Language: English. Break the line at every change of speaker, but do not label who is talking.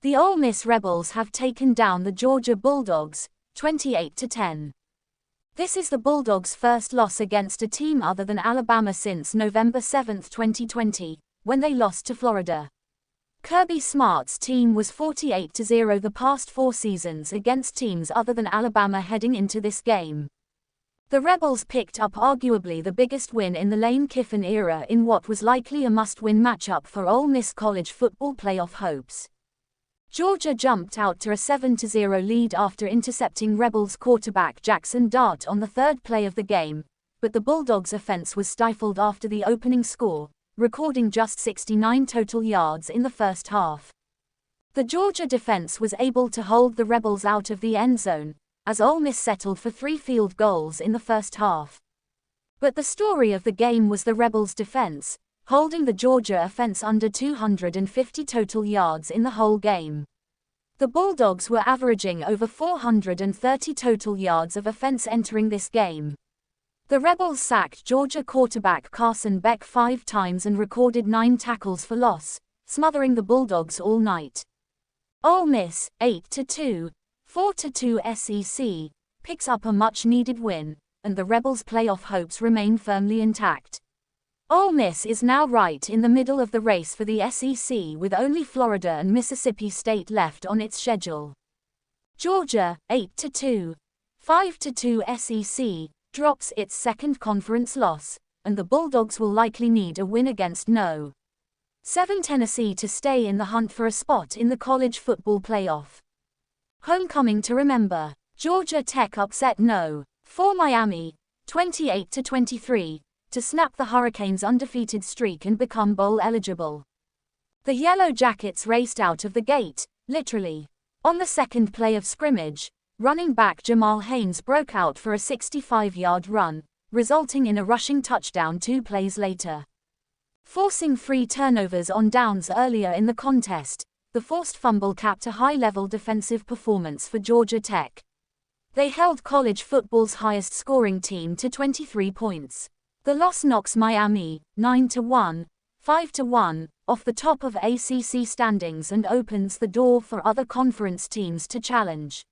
The Ole Miss Rebels have taken down the Georgia Bulldogs, 28-10. This is the Bulldogs' first loss against a team other than Alabama since November 7, 2020, when they lost to Florida. Kirby Smart's team was 48-0 the past 4 seasons against teams other than Alabama heading into this game. The Rebels picked up arguably the biggest win in the Lane Kiffin era in what was likely a must-win matchup for Ole Miss college football playoff hopes. Georgia jumped out to a 7-0 lead after intercepting Rebels quarterback Jackson Dart on the 3rd play of the game, but the Bulldogs' offense was stifled after the opening score, recording just 69 total yards in the first half. The Georgia defense was able to hold the Rebels out of the end zone, as Ole Miss settled for 3 field goals in the first half. But the story of the game was the Rebels' defense, holding the Georgia offense under 250 total yards in the whole game. The Bulldogs were averaging over 430 total yards of offense entering this game. The Rebels sacked Georgia quarterback Carson Beck 5 times and recorded 9 tackles for loss, smothering the Bulldogs all night. Ole Miss, 8-2, 4-2 SEC, picks up a much-needed win, and the Rebels' playoff hopes remain firmly intact. Ole Miss is now right in the middle of the race for the SEC with only Florida and Mississippi State left on its schedule. Georgia, 8-2, 5-2 SEC, drops its second conference loss, and the Bulldogs will likely need a win against No. 7 Tennessee to stay in the hunt for a spot in the college football playoff. Homecoming to remember: Georgia Tech upset No. 4 Miami, 28-23, to snap the Hurricanes' undefeated streak and become bowl eligible. The Yellow Jackets raced out of the gate, literally. On the 2nd play of scrimmage, running back Jamal Haynes broke out for a 65-yard run, resulting in a rushing touchdown 2 plays later. Forcing 3 turnovers on downs earlier in the contest, the forced fumble capped a high-level defensive performance for Georgia Tech. They held college football's highest-scoring team to 23 points. The loss knocks Miami, 9-1, 5-1, off the top of ACC standings and opens the door for other conference teams to challenge.